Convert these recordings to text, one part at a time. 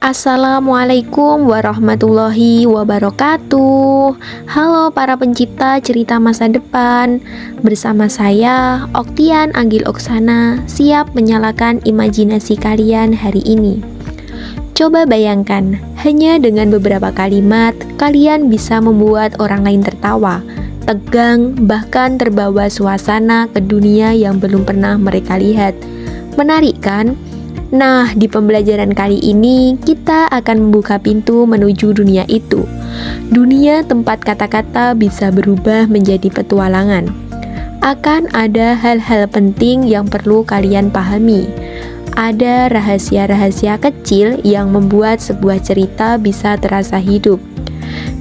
Assalamualaikum warahmatullahi wabarakatuh. Halo para pencipta cerita masa depan. Bersama saya, Oktian Anggil Oksana, siap menyalakan imajinasi kalian hari ini. Coba bayangkan, hanya dengan beberapa kalimat, kalian bisa membuat orang lain tertawa, tegang, bahkan terbawa suasana ke dunia yang belum pernah mereka lihat. Menarik kan? Nah, di pembelajaran kali ini kita akan membuka pintu menuju dunia itu. Dunia tempat kata-kata bisa berubah menjadi petualangan. Akan ada hal-hal penting yang perlu kalian pahami. Ada rahasia-rahasia kecil yang membuat sebuah cerita bisa terasa hidup.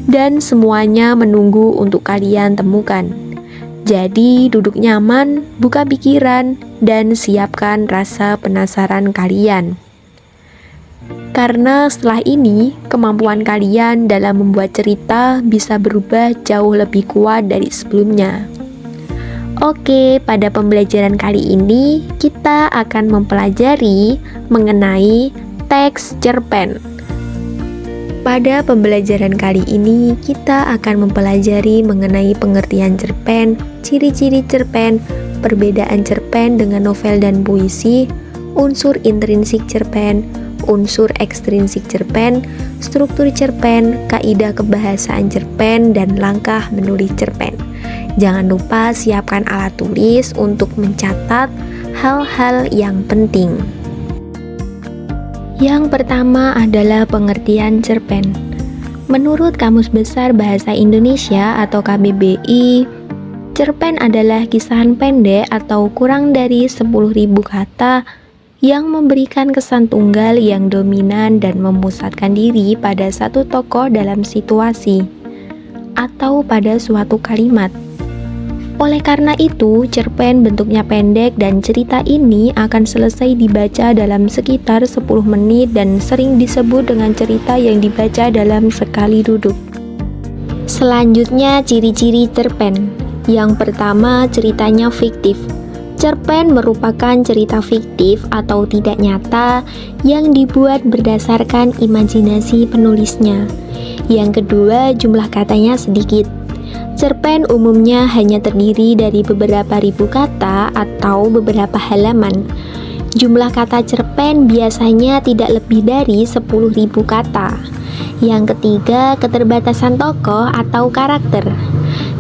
Dan semuanya menunggu untuk kalian temukan. Jadi duduk nyaman, buka pikiran, dan siapkan rasa penasaran kalian. Karena setelah ini, kemampuan kalian dalam membuat cerita bisa berubah jauh lebih kuat dari sebelumnya. Oke, pada pembelajaran kali ini, kita akan mempelajari mengenai teks cerpen. Pada pembelajaran kali ini, kita akan mempelajari mengenai pengertian cerpen, ciri-ciri cerpen, perbedaan cerpen dengan novel dan puisi, unsur intrinsik cerpen, unsur ekstrinsik cerpen, struktur cerpen, kaidah kebahasaan cerpen, dan langkah menulis cerpen. Jangan lupa siapkan alat tulis untuk mencatat hal-hal yang penting. Yang pertama adalah pengertian cerpen. Menurut Kamus Besar Bahasa Indonesia atau KBBI, cerpen adalah kisahan pendek atau kurang dari 10.000 kata yang memberikan kesan tunggal yang dominan dan memusatkan diri pada satu tokoh dalam situasi atau pada suatu kalimat. Oleh karena itu, cerpen bentuknya pendek dan cerita ini akan selesai dibaca dalam sekitar 10 menit dan sering disebut dengan cerita yang dibaca dalam sekali duduk. Selanjutnya, ciri-ciri cerpen. Yang pertama, ceritanya fiktif. Cerpen merupakan cerita fiktif atau tidak nyata yang dibuat berdasarkan imajinasi penulisnya. Yang kedua, jumlah katanya sedikit. Cerpen umumnya hanya terdiri dari beberapa ribu kata atau beberapa halaman. Jumlah kata cerpen biasanya tidak lebih dari 10.000 kata. Yang ketiga, keterbatasan tokoh atau karakter.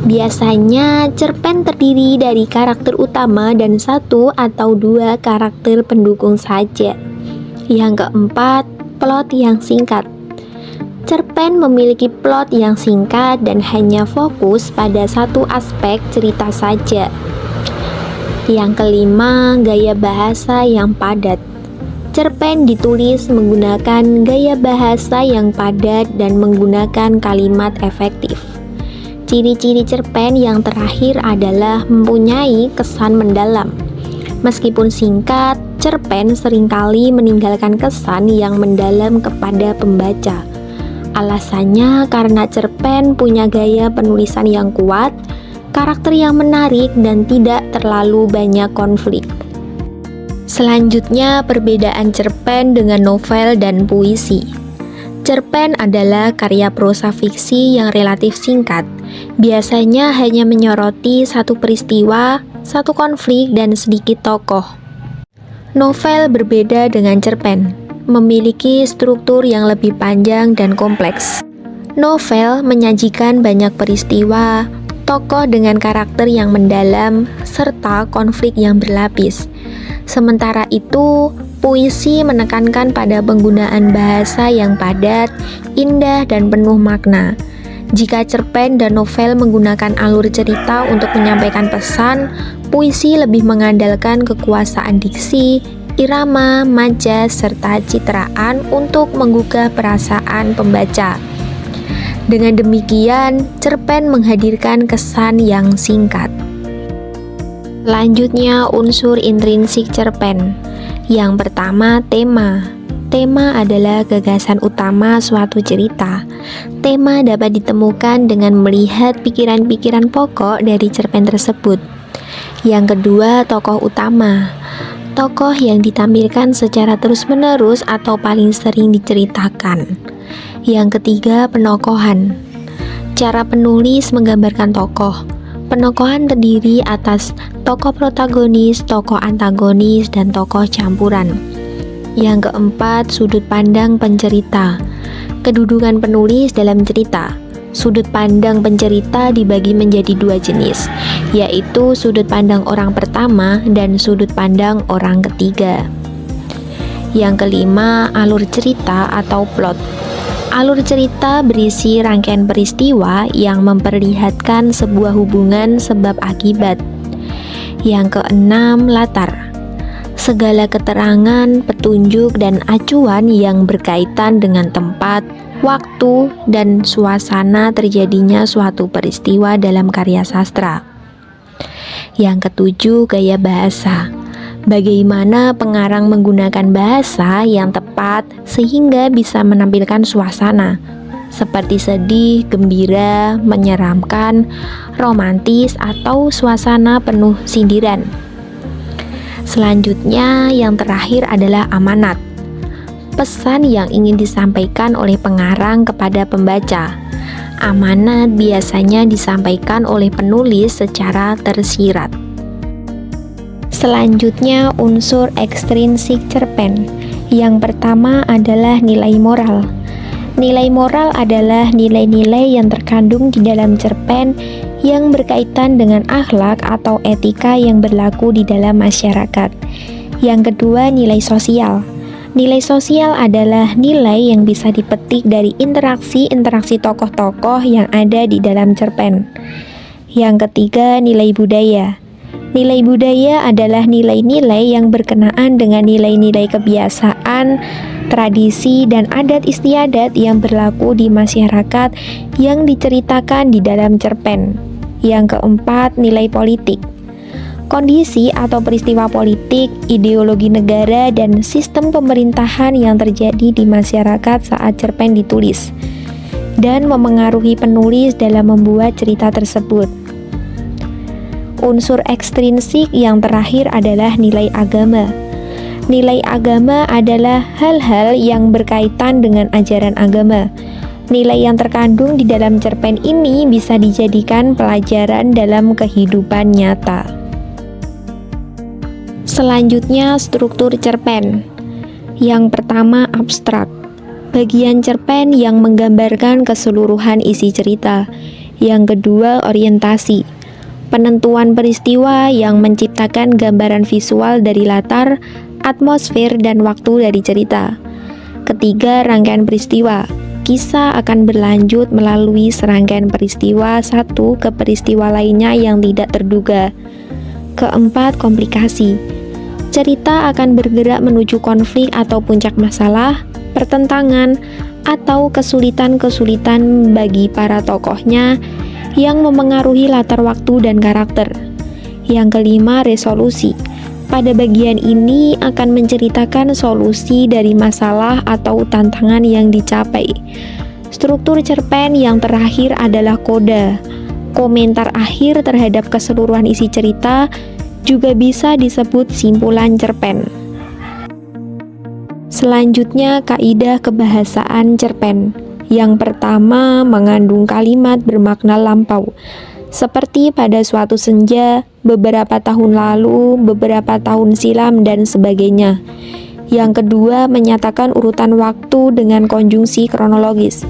Biasanya cerpen terdiri dari karakter utama dan satu atau dua karakter pendukung saja. Yang keempat, plot yang singkat. Cerpen memiliki plot yang singkat dan hanya fokus pada satu aspek cerita saja. Yang kelima, gaya bahasa yang padat. Cerpen ditulis menggunakan gaya bahasa yang padat dan menggunakan kalimat efektif. Ciri-ciri cerpen yang terakhir adalah mempunyai kesan mendalam. Meskipun singkat, cerpen seringkali meninggalkan kesan yang mendalam kepada pembaca. Alasannya karena cerpen punya gaya penulisan yang kuat, karakter yang menarik, dan tidak terlalu banyak konflik. Selanjutnya, perbedaan cerpen dengan novel dan puisi. Cerpen adalah karya prosa fiksi yang relatif singkat, biasanya hanya menyoroti satu peristiwa, satu konflik, dan sedikit tokoh. Novel berbeda dengan cerpen, memiliki struktur yang lebih panjang dan kompleks. Novel menyajikan banyak peristiwa, tokoh dengan karakter yang mendalam, serta konflik yang berlapis. Sementara itu, puisi menekankan pada penggunaan bahasa yang padat, indah, dan penuh makna. Jika cerpen dan novel menggunakan alur cerita untuk menyampaikan pesan, puisi lebih mengandalkan kekuasaan diksi, irama, majas, serta citraan untuk menggugah perasaan pembaca. Dengan demikian, cerpen menghadirkan kesan yang singkat. Selanjutnya, unsur intrinsik cerpen. Yang pertama, tema. Tema adalah gagasan utama suatu cerita. Tema dapat ditemukan dengan melihat pikiran-pikiran pokok dari cerpen tersebut. Yang kedua, tokoh utama. Tokoh yang ditampilkan secara terus-menerus atau paling sering diceritakan. Yang ketiga, penokohan. Cara penulis menggambarkan tokoh. Penokohan terdiri atas tokoh protagonis, tokoh antagonis, dan tokoh campuran. Yang keempat, sudut pandang pencerita. Kedudukan penulis dalam cerita. Sudut pandang pencerita dibagi menjadi dua jenis, yaitu sudut pandang orang pertama dan sudut pandang orang ketiga. Yang kelima, alur cerita atau plot. Alur cerita berisi rangkaian peristiwa yang memperlihatkan sebuah hubungan sebab akibat. Yang keenam, latar. Segala keterangan, petunjuk, dan acuan yang berkaitan dengan tempat, waktu, dan suasana terjadinya suatu peristiwa dalam karya sastra. Yang ketujuh, gaya bahasa. Bagaimana pengarang menggunakan bahasa yang tepat sehingga bisa menampilkan suasana seperti sedih, gembira, menyeramkan, romantis, atau suasana penuh sindiran. Selanjutnya, yang terakhir adalah amanat. Pesan yang ingin disampaikan oleh pengarang kepada pembaca. Amanat biasanya disampaikan oleh penulis secara tersirat. Selanjutnya, unsur ekstrinsik cerpen. Yang pertama adalah nilai moral. Nilai moral adalah nilai-nilai yang terkandung di dalam cerpen yang berkaitan dengan akhlak atau etika yang berlaku di dalam masyarakat. Yang kedua, nilai sosial. Nilai sosial adalah nilai yang bisa dipetik dari interaksi tokoh-tokoh yang ada di dalam cerpen. Yang ketiga, nilai budaya. Nilai budaya adalah nilai-nilai yang berkenaan dengan nilai-nilai kebiasaan, tradisi, dan adat istiadat yang berlaku di masyarakat yang diceritakan di dalam cerpen. Yang keempat, nilai politik. Kondisi atau peristiwa politik, ideologi negara, dan sistem pemerintahan yang terjadi di masyarakat saat cerpen ditulis dan memengaruhi penulis dalam membuat cerita tersebut. Unsur ekstrinsik yang terakhir adalah nilai agama. Nilai agama adalah hal-hal yang berkaitan dengan ajaran agama. Nilai yang terkandung di dalam cerpen ini bisa dijadikan pelajaran dalam kehidupan nyata. Selanjutnya, struktur cerpen. Yang pertama, abstrak. Bagian cerpen yang menggambarkan keseluruhan isi cerita. Yang kedua, orientasi. Penentuan peristiwa yang menciptakan gambaran visual dari latar, atmosfer, dan waktu dari cerita. Ketiga, rangkaian peristiwa. Kisah akan berlanjut melalui serangkaian peristiwa satu ke peristiwa lainnya yang tidak terduga. Keempat, komplikasi. Cerita akan bergerak menuju konflik atau puncak masalah, pertentangan, atau kesulitan-kesulitan bagi para tokohnya yang memengaruhi latar waktu dan karakter. Yang kelima, resolusi. Pada bagian ini akan menceritakan solusi dari masalah atau tantangan yang dicapai. Struktur cerpen yang terakhir adalah koda. Komentar akhir terhadap keseluruhan isi cerita juga bisa disebut simpulan cerpen. Selanjutnya, kaidah kebahasaan cerpen. Yang pertama, mengandung kalimat bermakna lampau, seperti pada suatu senja, beberapa tahun lalu, beberapa tahun silam, dan sebagainya. Yang kedua, menyatakan urutan waktu dengan konjungsi kronologis,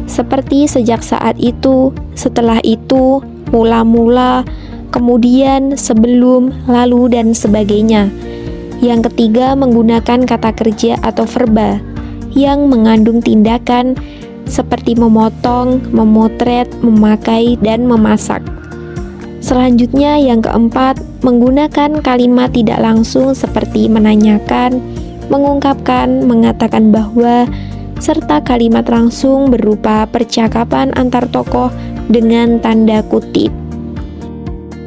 seperti sejak saat itu, setelah itu, mula-mula, kemudian, sebelum, lalu, dan sebagainya. Yang ketiga, menggunakan kata kerja atau verba yang mengandung tindakan seperti memotong, memotret, memakai, dan memasak. Selanjutnya, yang keempat, menggunakan kalimat tidak langsung seperti menanyakan, mengungkapkan, mengatakan bahwa, serta kalimat langsung berupa percakapan antar tokoh dengan tanda kutip.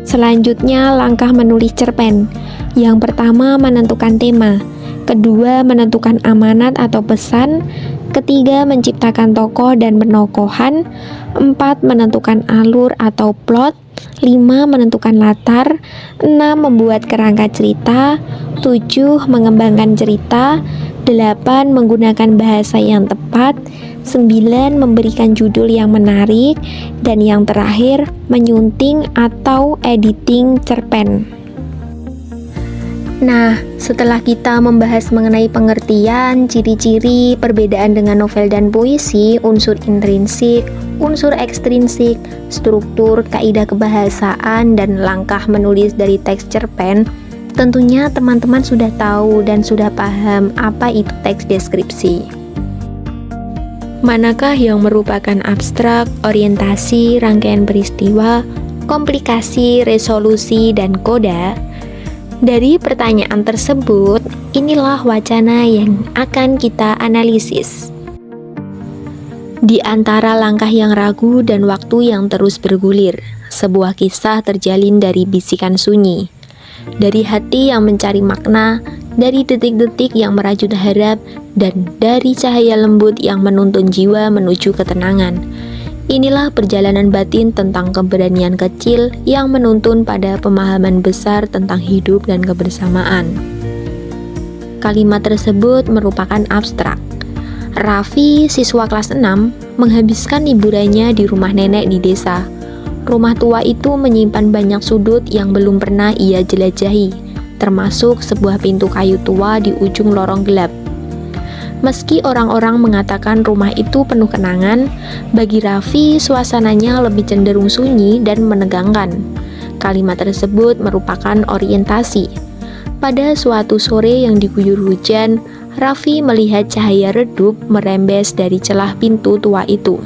Selanjutnya, langkah menulis cerpen. Yang pertama, menentukan tema. Kedua, menentukan amanat atau pesan. Ketiga, menciptakan tokoh dan penokohan. 4, menentukan alur atau plot. 5, menentukan latar. 6, membuat kerangka cerita. 7, mengembangkan cerita. 8, menggunakan bahasa yang tepat. 9, memberikan judul yang menarik. Dan yang terakhir, menyunting atau editing cerpen. Nah, setelah kita membahas mengenai pengertian, ciri-ciri, perbedaan dengan novel dan puisi, unsur intrinsik, unsur ekstrinsik, struktur, kaidah kebahasaan, dan langkah menulis dari teks cerpen, tentunya teman-teman sudah tahu dan sudah paham apa itu teks deskripsi. Manakah yang merupakan abstrak, orientasi, rangkaian peristiwa, komplikasi, resolusi, dan koda? Dari pertanyaan tersebut, inilah wacana yang akan kita analisis. Di antara langkah yang ragu dan waktu yang terus bergulir, sebuah kisah terjalin dari bisikan sunyi, dari hati yang mencari makna, dari detik-detik yang merajut harap, dan dari cahaya lembut yang menuntun jiwa menuju ketenangan. Inilah perjalanan batin tentang keberanian kecil yang menuntun pada pemahaman besar tentang hidup dan kebersamaan. Kalimat tersebut merupakan abstrak. Raffi, siswa kelas 6, menghabiskan liburannya di rumah nenek di desa. Rumah tua itu menyimpan banyak sudut yang belum pernah ia jelajahi, termasuk sebuah pintu kayu tua di ujung lorong gelap. Meski orang-orang mengatakan rumah itu penuh kenangan, bagi Raffi suasananya lebih cenderung sunyi dan menegangkan. Kalimat tersebut merupakan orientasi. Pada suatu sore yang diguyur hujan, Raffi melihat cahaya redup merembes dari celah pintu tua itu.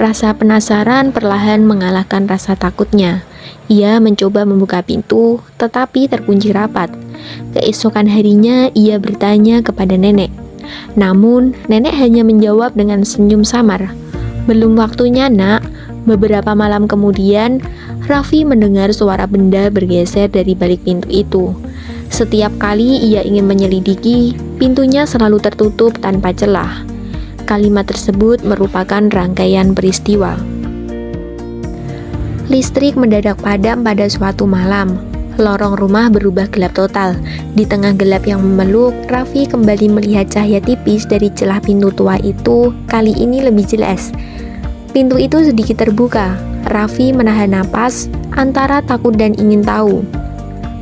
Rasa penasaran perlahan mengalahkan rasa takutnya. Ia mencoba membuka pintu, tetapi terkunci rapat. Keesokan harinya, ia bertanya kepada nenek. Namun, nenek hanya menjawab dengan senyum samar. "Belum waktunya, nak." Beberapa malam kemudian, Raffi mendengar suara benda bergeser dari balik pintu itu. Setiap kali ia ingin menyelidiki, pintunya selalu tertutup tanpa celah. Kalimat tersebut merupakan rangkaian peristiwa. Listrik mendadak padam pada suatu malam. Lorong rumah berubah gelap total. Di tengah gelap yang memeluk, Raffi kembali melihat cahaya tipis dari celah pintu tua itu, kali ini lebih jelas. Pintu itu sedikit terbuka. Raffi menahan napas antara takut dan ingin tahu.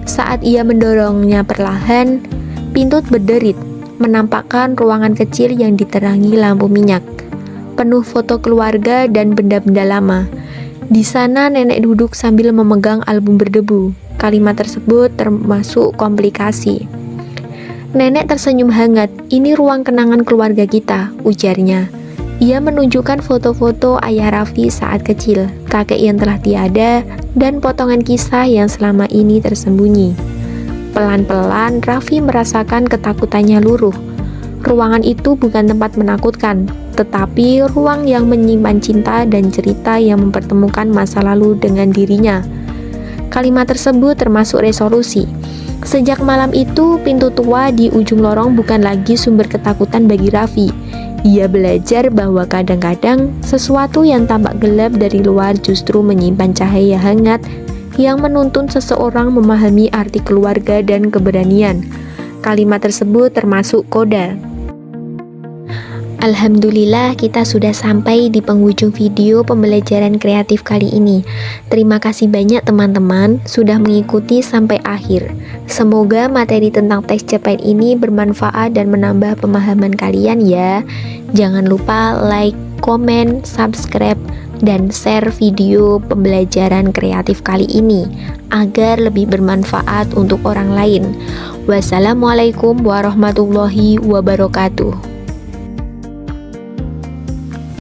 Saat ia mendorongnya perlahan, pintu berderit, menampakkan ruangan kecil yang diterangi lampu minyak, penuh foto keluarga dan benda-benda lama. Di sana nenek duduk sambil memegang album berdebu. Kalimat tersebut termasuk komplikasi. Nenek tersenyum hangat. "Ini ruang kenangan keluarga kita," ujarnya. Ia menunjukkan foto-foto ayah Raffi saat kecil, kakek yang telah tiada, dan potongan kisah yang selama ini tersembunyi. Pelan-pelan Raffi merasakan ketakutannya luruh. Ruangan itu bukan tempat menakutkan, tetapi ruang yang menyimpan cinta dan cerita yang mempertemukan masa lalu dengan dirinya. Kalimat tersebut termasuk resolusi. Sejak malam itu, pintu tua di ujung lorong bukan lagi sumber ketakutan bagi Raffi. Ia belajar bahwa kadang-kadang sesuatu yang tampak gelap dari luar justru menyimpan cahaya hangat yang menuntun seseorang memahami arti keluarga dan keberanian. Kalimat tersebut termasuk koda. Alhamdulillah, kita sudah sampai di penghujung video pembelajaran kreatif kali ini. Terima kasih banyak teman-teman sudah mengikuti sampai akhir. Semoga materi tentang teks cerpen ini bermanfaat dan menambah pemahaman kalian ya. Jangan lupa like, komen, subscribe, dan share video pembelajaran kreatif kali ini agar lebih bermanfaat untuk orang lain. Wassalamualaikum warahmatullahi wabarakatuh.